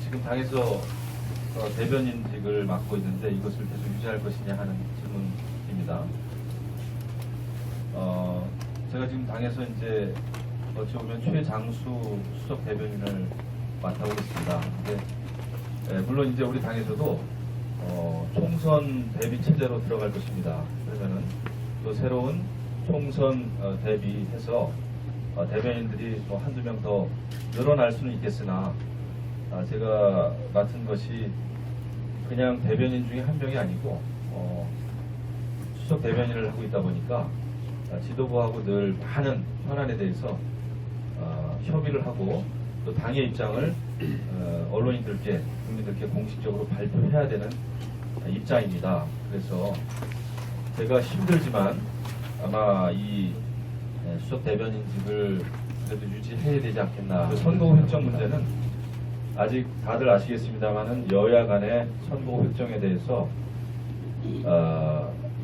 지금 당에서 대변인직을 맡고 있는데 이것을 계속 유지할 것이냐 하는 질문입니다. 제가 지금 당에서 이제 어찌 보면 최장수 수석 대변인을 맡아오고 있습니다. 근데 물론 이제 우리 당에서도 총선 대비 체제로 들어갈 것입니다. 그러면은 또 새로운 총선 대비해서 대변인들이 뭐 한두 명 더 늘어날 수는 있겠으나 제가 맡은 것이 그냥 대변인 중에 한 명이 아니고 수석 대변인을 하고 있다 보니까 지도부하고 늘 많은 현안에 대해서 협의를 하고 또 당의 입장을 언론인들께 국민들께 공식적으로 발표해야 되는 입장입니다. 그래서 제가 힘들지만 아마 이 수석 대변인직을 그래도 유지해야 되지 않겠나. 선거구 획정 문제는 아직 다들 아시겠습니다만은 여야 간의 선거구 획정에 대해서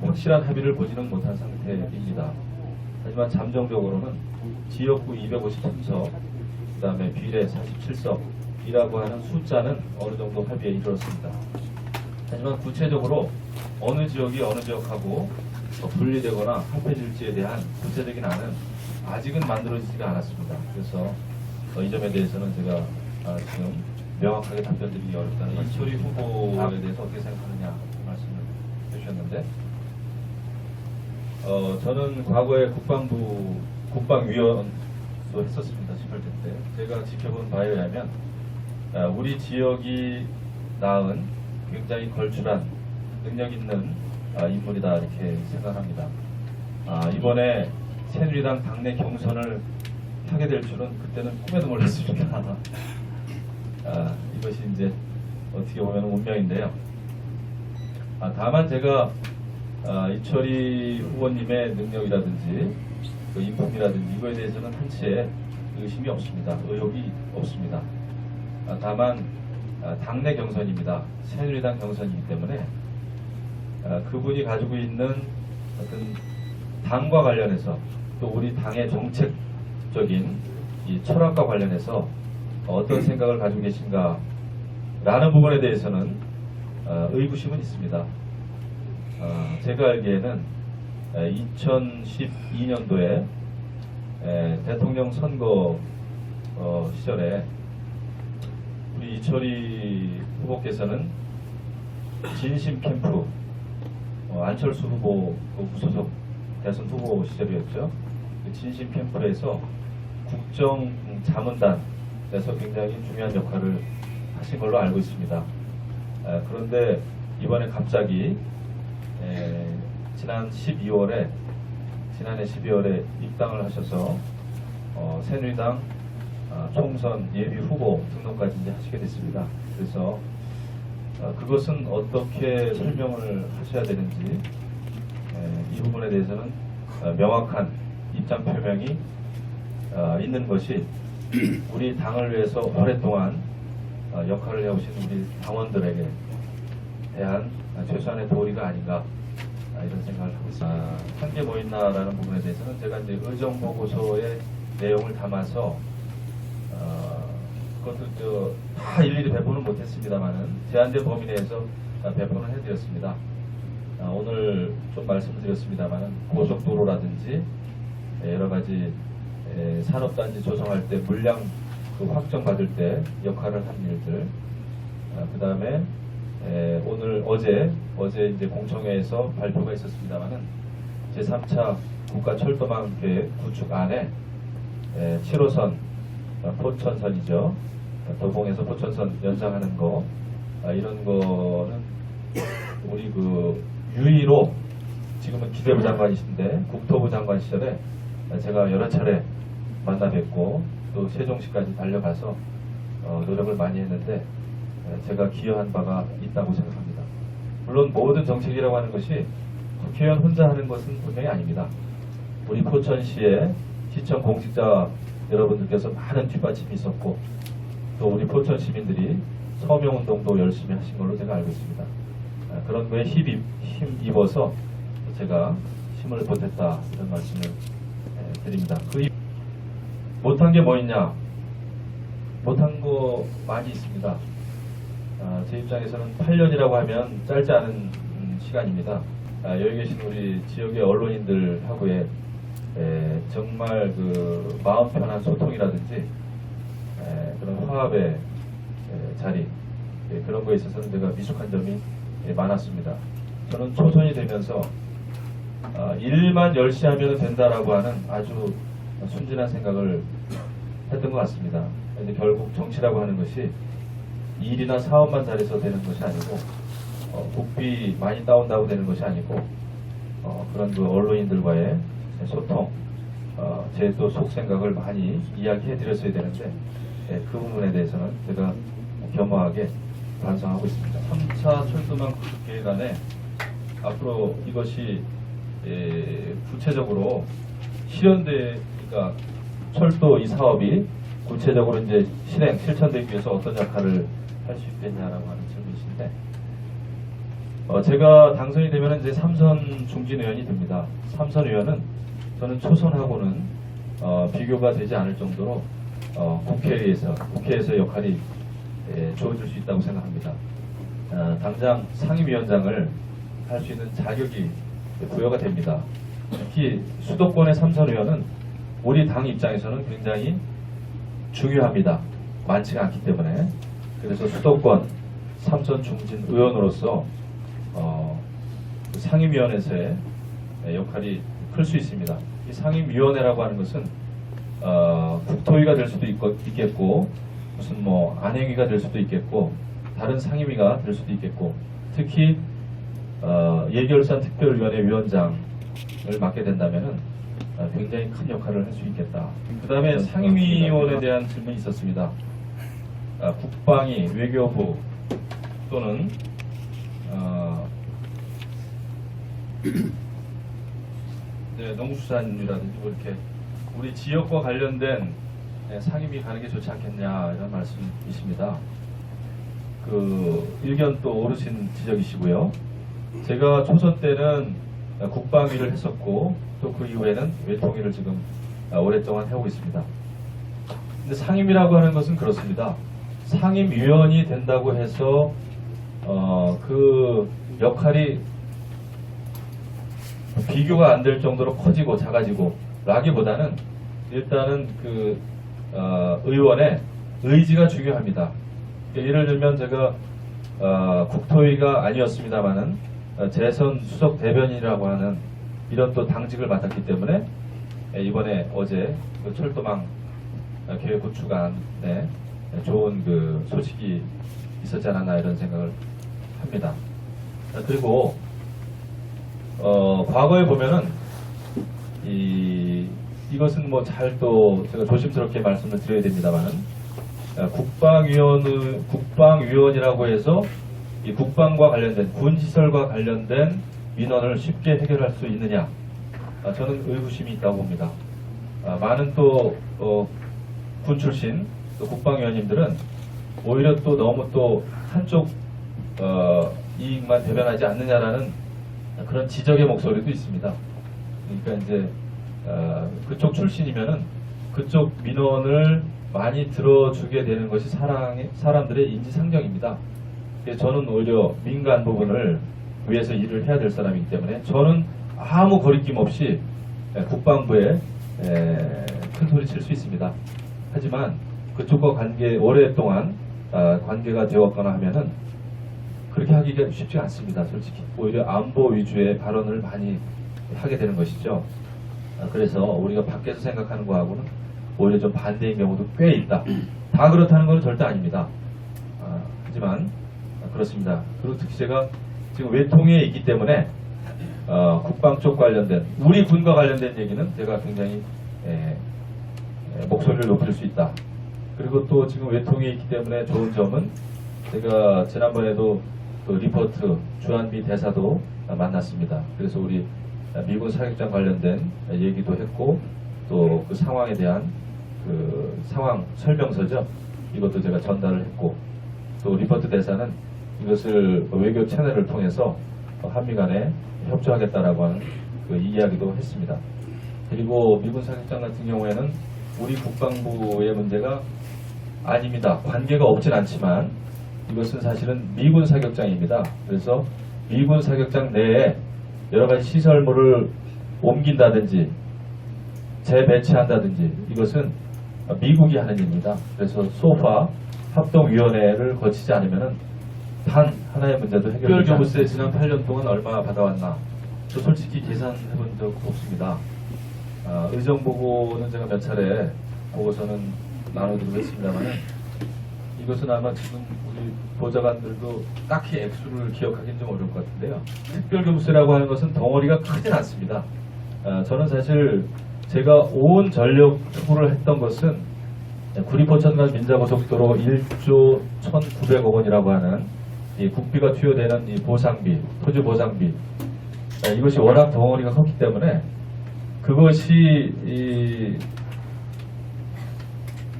확실한 합의를 보지는 못한 상태입니다. 하지만 잠정적으로는 지역구 253석, 그 다음에 비례 47석이라고 하는 숫자는 어느 정도 합의에 이르렀습니다. 하지만 구체적으로 어느 지역이 어느 지역하고 분리되거나 합해질지에 대한 구체적인 안은 아직은 만들어지지가 않았습니다. 그래서 이 점에 대해서는 제가 지금 명확하게 답변드리기 어렵다는 이철희 후보에 대해서 어떻게 생각하느냐 말씀을 해주셨는데 저는 과거에 국방위원도 했었습니다. 18대 때. 제가 지켜본 바에 의하면 우리 지역이 낳은 굉장히 걸출한 능력 있는 인물이다 이렇게 생각합니다. 이번에 새누리당 당내 경선을 하게 될 줄은 그때는 꿈에도 몰랐습니다. 이것이 이제 어떻게 보면 운명인데요. 다만 제가 이철희 후보님의 능력이라든지 그 인품이라든지 이거에 대해서는 한치의 의심이 없습니다. 의혹이 없습니다. 다만 당내 경선입니다. 새누리당 경선이기 때문에 그분이 가지고 있는 어떤 당과 관련해서 또 우리 당의 정책적인 이 철학과 관련해서 어떤 생각을 가지고 계신가 라는 부분에 대해서는 의구심은 있습니다. 제가 알기에는 2012년도에 대통령 선거 시절에 우리 이철희 후보께서는 진심 캠프 안철수 후보 무소속 대선 후보 시절이었죠. 그 진심 캠프에서 국정 자문단에서 굉장히 중요한 역할을 하신 걸로 알고 있습니다. 그런데 이번에 갑자기 지난해 12월에 입당을 하셔서 새누리당 총선 예비 후보 등록까지 이제 하시게 됐습니다. 그래서 그것은 어떻게 설명을 하셔야 되는지 이 부분에 대해서는 명확한 입장 표명이 있는 것이 우리 당을 위해서 오랫동안 역할을 해오신 우리 당원들에게 대한 최소한의 도리가 아닌가 이런 생각을 하고 있습니다. 함께 뭐 있나라는 부분에 대해서는 제가 이제 의정 보고서의 내용을 담아서 그것도 다 일일이 배포는 못했습니다만은 제한된 범위 내에서 배포는 해드렸습니다. 오늘 좀 말씀드렸습니다만은 고속도로라든지 여러 가지 산업단지 조성할 때 물량 확정 받을 때 역할을 한 일들, 그 다음에 어제 이제 공청회에서 발표가 있었습니다만은 제3차 국가철도망 계획 구축 안에 7호선 포천선이죠. 도봉에서 포천선 연장하는 거 이런 거는 우리 그 유의로 지금은 기재부 장관이신데 국토부 장관 시절에 제가 여러 차례 만나 뵙고 또 세종시까지 달려가서 노력을 많이 했는데 제가 기여한 바가 있다고 생각합니다. 물론 모든 정책이라고 하는 것이 국회의원 혼자 하는 것은 분명히 아닙니다. 우리 포천시의 시청 공직자 여러분들께서 많은 뒷받침이 있었고 또 우리 포천 시민들이 서명운동도 열심히 하신 걸로 제가 알고 있습니다. 그런 거에 힘입어서 제가 힘을 보탰다 이런 말씀을 드립니다. 못한 게 뭐 있냐? 못한 거 많이 있습니다. 제 입장에서는 8년이라고 하면 짧지 않은 시간입니다. 여기 계신 우리 지역의 언론인들하고의 정말 그 마음 편한 소통이라든지 그런 화합의 자리, 그런 거에 있어서는 제가 미숙한 점이 많았습니다. 저는 초선이 되면서 일만 열심히 하면 된다라고 하는 아주 순진한 생각을 했던 것 같습니다. 근데 결국 정치라고 하는 것이 일이나 사업만 잘해서 되는 것이 아니고 국비 많이 따온다고 되는 것이 아니고 그런 그 언론인들과의 소통, 제 또 속생각을 많이 이야기해 드렸어야 되는데 그 부분에 대해서는 제가 겸허하게 반성하고 있습니다. 3차 철도망 계획안에 앞으로 이것이 구체적으로 실현되니까 철도 이 사업이 구체적으로 이제 실천되기 위해서 어떤 역할을 할 수 있겠냐라고 하는 질문이신데, 제가 당선이 되면 이제 3선 중진 의원이 됩니다. 3선 의원은 저는 초선하고는 비교가 되지 않을 정도로 국회에서 역할이 주어질 수 있다고 생각합니다. 당장 상임위원장을 할 수 있는 자격이 부여가 됩니다. 특히 수도권의 3선 의원은 우리 당 입장에서는 굉장히 중요합니다. 많지가 않기 때문에. 그래서 수도권 3선 중진 의원으로서 상임위원회에서의 역할이 클 수 있습니다. 이 상임위원회라고 하는 것은 국토위가 될 수도 있겠고, 무슨 뭐 안행위가 될 수도 있겠고, 다른 상임위가 될 수도 있겠고, 특히 예결산 특별위원회 위원장을 맡게 된다면은 굉장히 큰 역할을 할 수 있겠다. 그 다음에 상임위원에 대한 질문이 있었습니다. 국방위, 외교부 또는 농수산이라든지 뭐 이렇게 우리 지역과 관련된 상임위 가는 게 좋지 않겠냐 이런 말씀이십니다. 그 의견 또 오르신 지적이시고요. 제가 초선 때는 국방위를 했었고 또 그 이후에는 외통위를 지금 오랫동안 해오고 있습니다. 근데 상임위라고 하는 것은 그렇습니다. 상임위원이 된다고 해서 그 역할이 비교가 안 될 정도로 커지고 작아지고 라기보다는 일단은 그 의원의 의지가 중요합니다. 예를 들면 제가 국토위가 아니었습니다만은 재선 수석 대변인이라고 하는 이런 또 당직을 맡았기 때문에 이번에 어제 그 철도망 계획 구축안에 좋은 그 소식이 있었지 않았나 이런 생각을 합니다. 그리고 과거에 보면은 이것은 뭐 잘 또 제가 조심스럽게 말씀을 드려야 됩니다만은 국방위원이라고 해서 이 국방과 관련된 군시설과 관련된 민원을 쉽게 해결할 수 있느냐, 저는 의구심이 있다고 봅니다. 많은 또 군 출신 또 국방위원님들은 오히려 또 너무 또 한쪽 이익만 대변하지 않느냐라는 그런 지적의 목소리도 있습니다. 그러니까 이제 그쪽 출신이면은 그쪽 민원을 많이 들어주게 되는 것이 사람들의 인지상정입니다. 저는 오히려 민간 부분을 위해서 일을 해야 될 사람이기 때문에 저는 아무 거리낌 없이 국방부에 큰 소리 칠 수 있습니다. 하지만 그쪽과 오랫동안 관계가 되었거나 하면은 그렇게 하기가 쉽지 않습니다. 솔직히 오히려 안보 위주의 발언을 많이 하게 되는 것이죠. 그래서 우리가 밖에서 생각하는 거하고는 오히려 좀 반대인 경우도 꽤 있다. 다 그렇다는 건 절대 아닙니다. 하지만 그렇습니다. 그리고 특히 제가 지금 외통위에 있기 때문에 국방 쪽 관련된 우리 군과 관련된 얘기는 제가 굉장히 목소리를 높일 수 있다. 그리고 또 지금 외통위에 있기 때문에 좋은 점은 제가 지난번에도 그 리포트 주한미 대사도 만났습니다. 그래서 우리 미군 사격장 관련된 얘기도 했고 또 그 상황에 대한 그 상황 설명서죠. 이것도 제가 전달을 했고 또 리포트 대사는 이것을 외교 채널을 통해서 한미 간에 협조하겠다라고 하는 그 이야기도 했습니다. 그리고 미군 사격장 같은 경우에는 우리 국방부의 문제가 아닙니다. 관계가 없진 않지만 이것은 사실은 미군 사격장입니다. 그래서 미군 사격장 내에 여러 가지 시설물을 옮긴다든지 재배치한다든지 이것은 미국이 하는 일입니다. 그래서 소파 합동위원회를 거치지 않으면 단 하나의 문제도 해결되지 않습니다. 교부세 지난 8년 동안 얼마 받아왔나? 저 솔직히 계산해 본 적 없습니다. 의정보고는 제가 몇 차례 보고서는 나눠드리고 했습니다만 이것은 아마 지금 우리 보좌관들도 딱히 액수를 기억하기는 좀 어려울 것 같은데요. 특별교부세라고 하는 것은 덩어리가 크진 않습니다. 저는 사실 제가 온 전력 투구를 했던 것은 구리포천간 민자고속도로 1조 1,900억 원이라고 하는 이 국비가 투여되는 이 보상비, 토지 보상비 이것이 워낙 덩어리가 컸기 때문에 그것이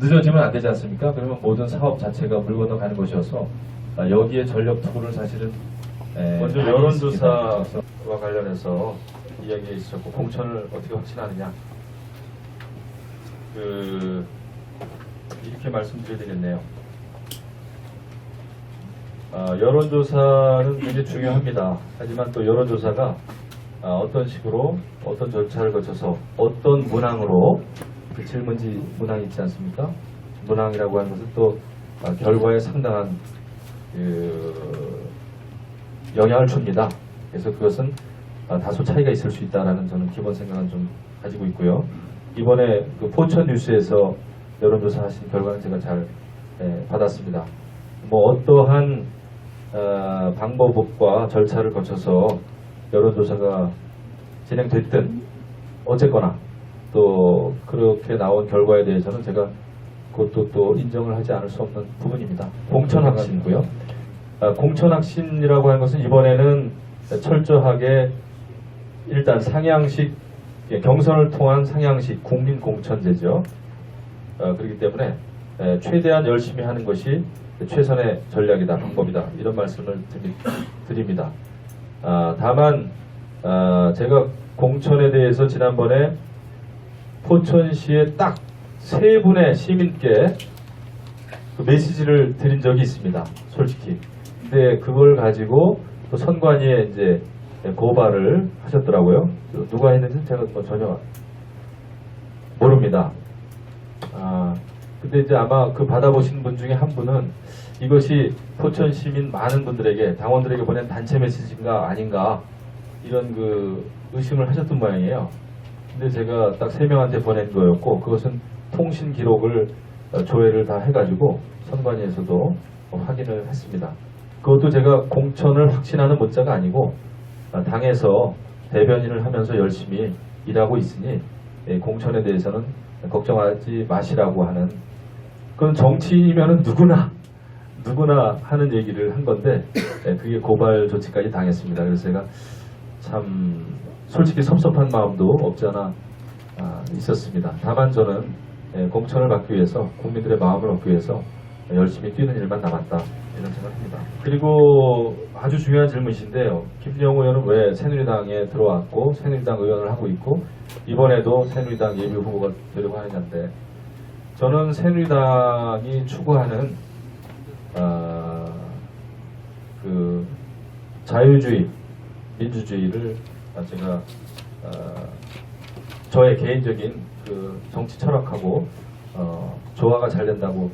늦어지면 안 되지 않습니까? 그러면 모든 사업 자체가 물 건너가는 것이어서 여기에 전력 투구를 사실은 먼저 여론조사와 관련해서 이야기가 있었고 공천을 어떻게 확신하느냐 이렇게 말씀드려야 되겠네요. 여론조사는 굉장히 중요합니다. 하지만 또 여론조사가 어떤 식으로 어떤 절차를 거쳐서 어떤 문항으로 그 질문지 문항이 있지 않습니까? 문항이라고 하는 것은 또 결과에 상당한 영향을 줍니다. 그래서 그것은 다소 차이가 있을 수 있다라는 저는 기본 생각은 좀 가지고 있고요. 이번에 그 포천 뉴스에서 여론조사 하신 결과는 제가 잘 받았습니다. 뭐 어떠한 방법과 절차를 거쳐서 여론조사가 진행됐든 어쨌거나 또 그렇게 나온 결과에 대해서는 제가 그것도 또 인정을 하지 않을 수 없는 부분입니다. 공천확신이고요. 공천확신이라고 하는 것은 이번에는 철저하게 일단 상향식 경선을 통한 상향식 국민공천제죠. 그렇기 때문에 최대한 열심히 하는 것이 최선의 전략이다, 방법이다 이런 말씀을 드립니다. 다만 제가 공천에 대해서 지난번에 포천시에 딱 3분의 시민께 그 메시지를 드린 적이 있습니다. 솔직히. 근데 그걸 가지고 또 선관위에 이제 고발을 하셨더라고요. 누가 했는지 제가 뭐 전혀 모릅니다. 근데 이제 아마 그 받아보신 분 중에 한 분은 이것이 포천 시민 많은 분들에게 당원들에게 보낸 단체 메시지인가 아닌가 이런 그 의심을 하셨던 모양이에요. 근데 제가 딱 3명한테 보낸 거였고 그것은 통신 기록을 조회를 다 해가지고 선관위에서도 확인을 했습니다. 그것도 제가 공천을 확신하는 문자가 아니고 당에서 대변인을 하면서 열심히 일하고 있으니 공천에 대해서는 걱정하지 마시라고 하는 그건 정치인이면은 누구나 하는 얘기를 한 건데 그게 고발 조치까지 당했습니다. 그래서 제가 참 솔직히 섭섭한 마음도 없지 않아 있었습니다. 다만 저는 공천을 받기 위해서 국민들의 마음을 얻기 위해서 열심히 뛰는 일만 남았다 이런 생각합니다. 그리고 아주 중요한 질문이신데요. 김영우 의원은 왜 새누리당에 들어왔고 새누리당 의원을 하고 있고 이번에도 새누리당 예비 후보가 되려고 하느냐인데 저는 새누리당이 추구하는 그 자유주의, 민주주의를 제가 저의 개인적인 그 정치 철학하고 조화가 잘 된다고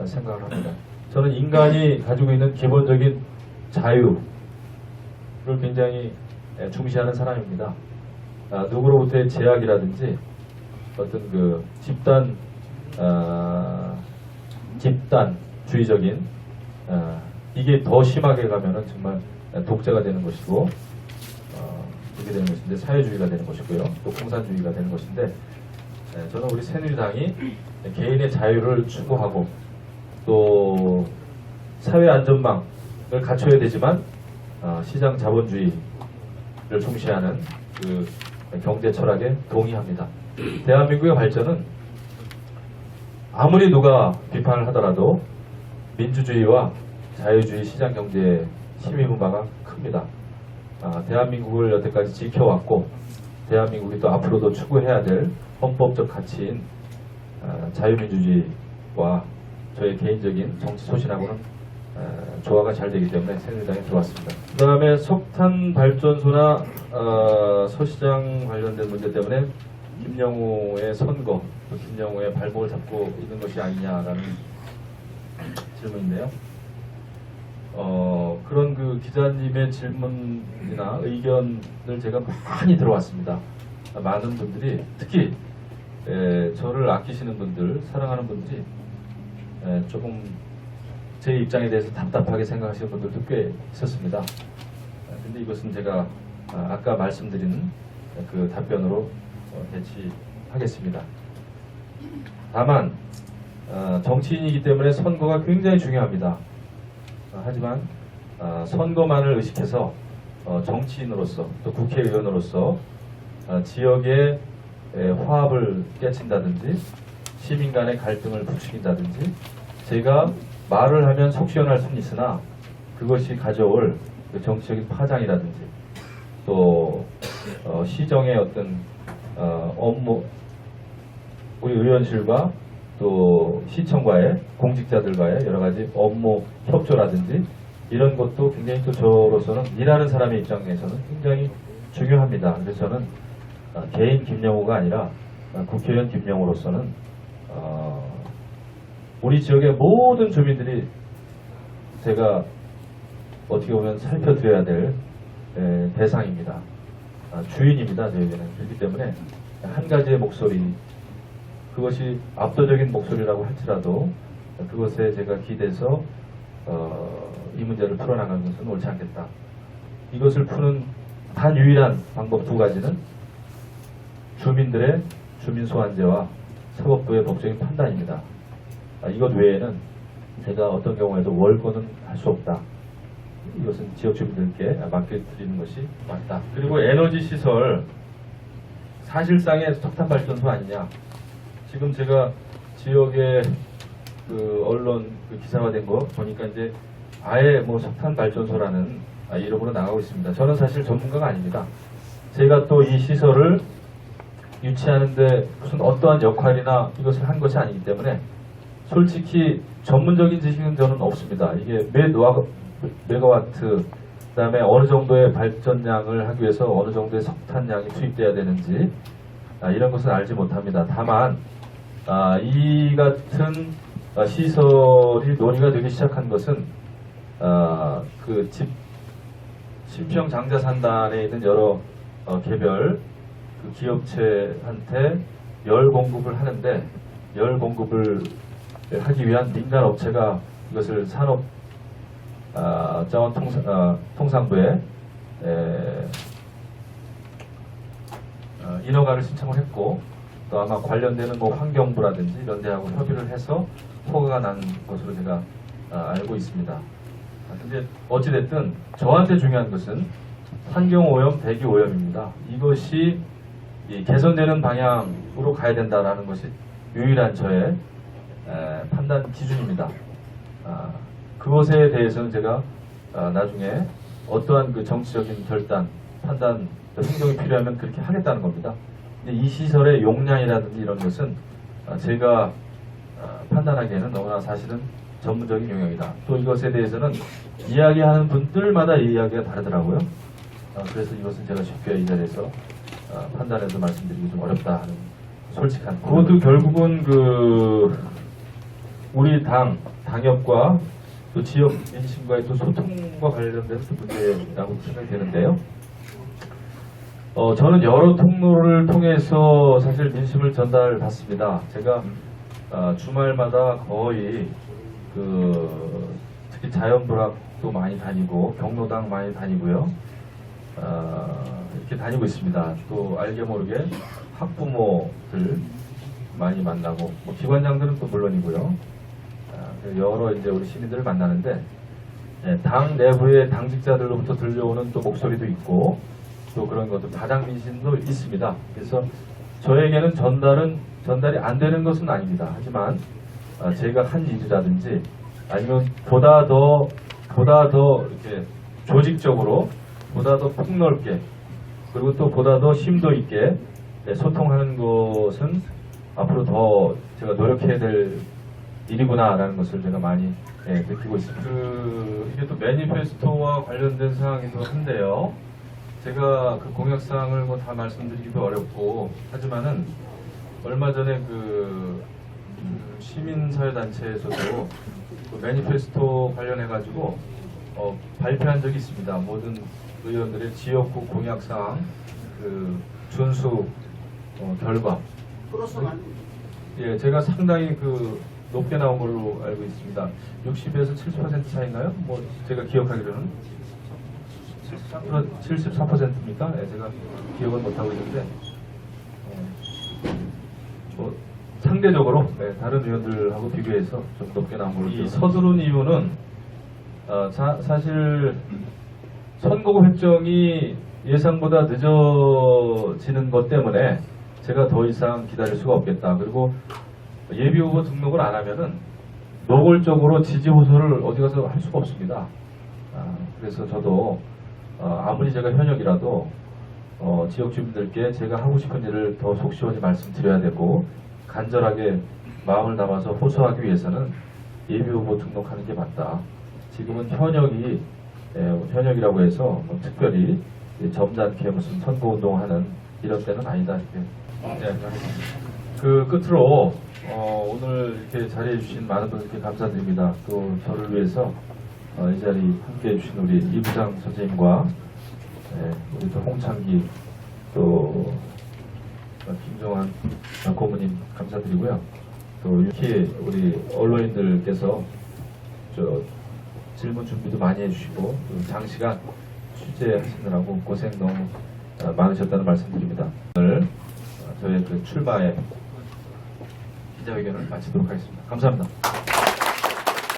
생각을 합니다. 저는 인간이 가지고 있는 기본적인 자유를 굉장히 중시하는 사람입니다. 누구로부터의 제약이라든지 어떤 그 집단주의적인 이게 더 심하게 가면은 정말 독재가 되는 것이고 이렇게 되는 것인데 사회주의가 되는 것이고요. 또 공산주의가 되는 것인데 저는 우리 새누리당이 개인의 자유를 추구하고 또 사회 안전망을 갖춰야 되지만 시장 자본주의를 중시하는 그 경제 철학에 동의합니다. 대한민국의 발전은 아무리 누가 비판을 하더라도 민주주의와 자유주의 시장 경제에 힘입은 바가 큽니다. 대한민국을 여태까지 지켜왔고 대한민국이 또 앞으로도 추구해야 될 헌법적 가치인 자유민주주의와 저의 개인적인 정치 소신하고는 조화가 잘 되기 때문에 새누리당에 들어왔습니다. 그 다음에 석탄 발전소나 서시장 관련된 문제 때문에 김영우의 선거, 또 김영우의 발목을 잡고 있는 것이 아니냐라는 질문인데요. 그런 그 기자님의 질문이나 의견을 제가 많이 들어왔습니다. 많은 분들이, 특히 저를 아끼시는 분들, 사랑하는 분들이 조금 제 입장에 대해서 답답하게 생각하시는 분들도 꽤 있었습니다. 근데 이것은 제가 아까 말씀드린 그 답변으로 대치하겠습니다. 다만 정치인이기 때문에 선거가 굉장히 중요합니다. 하지만 선거만을 의식해서 정치인으로서 또 국회의원으로서 지역의 화합을 깨친다든지 시민 간의 갈등을 부추긴다든지 제가 말을 하면 속 시원할 수는 있으나 그것이 가져올 그 정치적인 파장이라든지 또 시정의 어떤 업무, 우리 의원실과 또 시청과의 공직자들과의 여러 가지 업무 협조라든지 이런 것도 굉장히 또 저로서는 일하는 사람의 입장에서는 굉장히 중요합니다. 그래서 저는 개인 김영우가 아니라 국회의원 김영우로서는 우리 지역의 모든 주민들이 제가 어떻게 보면 살펴드려야 될 대상입니다. 주인입니다. 저에게는. 그렇기 때문에 한 가지의 목소리, 그것이 압도적인 목소리라고 할지라도 그것에 제가 기대서 이 문제를 풀어나가는 것은 옳지 않겠다. 이것을 푸는 단 유일한 방법 두 가지는 주민들의 주민소환제와 사법부의 법적인 판단입니다. 이것 외에는 제가 어떤 경우에도 월권은 할 수 없다. 이것은 지역 주민들께 맡겨드리는 것이 맞다. 그리고 에너지 시설, 사실상의 석탄 발전소 아니냐. 지금 제가 지역의 그 언론 그 기사화된 거 보니까 이제 아예 뭐 석탄 발전소라는 이름으로 나가고 있습니다. 저는 사실 전문가가 아닙니다. 제가 또 이 시설을 유치하는데 무슨 어떠한 역할이나 이것을 한 것이 아니기 때문에 솔직히 전문적인 지식은 저는 없습니다. 이게 몇 메가와트, 그 다음에 어느 정도의 발전량을 하기 위해서 어느 정도의 석탄량이 투입돼야 되는지 이런 것은 알지 못합니다. 다만 이 같은 시설이 논의가 되기 시작한 것은 그 신평 장자산단에 있는 여러 개별 그 기업체한테 열 공급을 하는데 열 공급을 하기 위한 민간 업체가 이것을 산업자원통상부에 인허가를 신청을 했고 또 아마 관련되는 뭐 환경부라든지 이런 데하고 협의를 해서 허가가 난 것으로 제가 알고 있습니다. 근데 어찌됐든 저한테 중요한 것은 환경오염, 대기오염입니다. 이것이 개선되는 방향으로 가야 된다는 것이 유일한 저의 판단 기준입니다. 그것에 대해서는 제가 나중에 어떠한 그 정치적인 결단, 판단, 행동이 필요하면 그렇게 하겠다는 겁니다. 근데 이 시설의 용량이라든지 이런 것은 제가 판단하기에는 너무나 사실은 전문적인 영역이다. 또 이것에 대해서는 이야기하는 분들마다 이야기가 다르더라고요. 그래서 이것은 제가 쉽게 이 자리에서 판단해서 말씀드리기 좀 어렵다 하는 솔직한. 그것도 결국은 그 우리 당협과 또 지역 민심과의 또 소통과 관련된 문제라고 생각이 되는데요. 저는 여러 통로를 통해서 사실 민심을 전달받습니다. 제가 주말마다 거의 특히 자연불학도 많이 다니고 경로당 많이 다니고요. 이렇게 다니고 있습니다. 또 알게 모르게 학부모들 많이 만나고 뭐 기관장들은 또 물론이고요. 여러 이제 우리 시민들을 만나는데 당 내부의 당직자들로부터 들려오는 또 목소리도 있고 또 그런 것도 가장 민심도 있습니다. 그래서 저에게는 전달이 안 되는 것은 아닙니다. 하지만 제가 한 일이라든지 아니면 보다 더 이렇게 조직적으로 보다 더 폭넓게 그리고 또 보다 더 심도 있게 소통하는 것은 앞으로 더 제가 노력해야 될 일이구나라는 것을 제가 많이 느끼고 있습니다. 이게 또 매니페스토와 관련된 사항이기도 한데요. 제가 그 공약사항을 뭐 다 말씀드리기도 어렵고 하지만은 얼마 전에 시민사회단체에서도 그 매니페스토 관련해 가지고 발표한 적이 있습니다. 모든 의원들의 지역구 공약사항 준수 결과. 예, 제가 상당히 높게 나온 걸로 알고 있습니다. 60에서 70% 차인가요? 뭐 제가 기억하기로는 74%입니까? 예, 제가 기억은 못하고 있는데 뭐 상대적으로 다른 의원들하고 비교해서 좀 높게 나온 걸로. 이 서두른 이유는 사실 선거구 획정이 예상보다 늦어지는 것 때문에 제가 더 이상 기다릴 수가 없겠다. 그리고 예비후보 등록을 안 하면은 노골적으로 지지 호소를 어디 가서 할 수가 없습니다. 그래서 저도 아무리 제가 현역이라도 지역 주민들께 제가 하고 싶은 일을 더 속 시원히 말씀드려야 되고 간절하게 마음을 담아서 호소하기 위해서는 예비후보 등록하는 게 맞다. 지금은 현역이라고 해서 뭐 특별히 점잖게 무슨 선거운동하는 이런 때는 아니다. 이렇게 끝으로 오늘 이렇게 자리해 주신 많은 분들께 감사드립니다. 또 저를 위해서 이 자리 함께 해주신 우리 이부장 선생님과 우리 또 홍창기 또 김정환 고모님 감사드리고요. 또 이렇게 우리 언론인들께서 질문 준비도 많이 해주시고 또 장시간 취재하시느라고 고생 너무 많으셨다는 말씀드립니다. 오늘 저의 출마의 기자회견을 마치도록 하겠습니다. 감사합니다.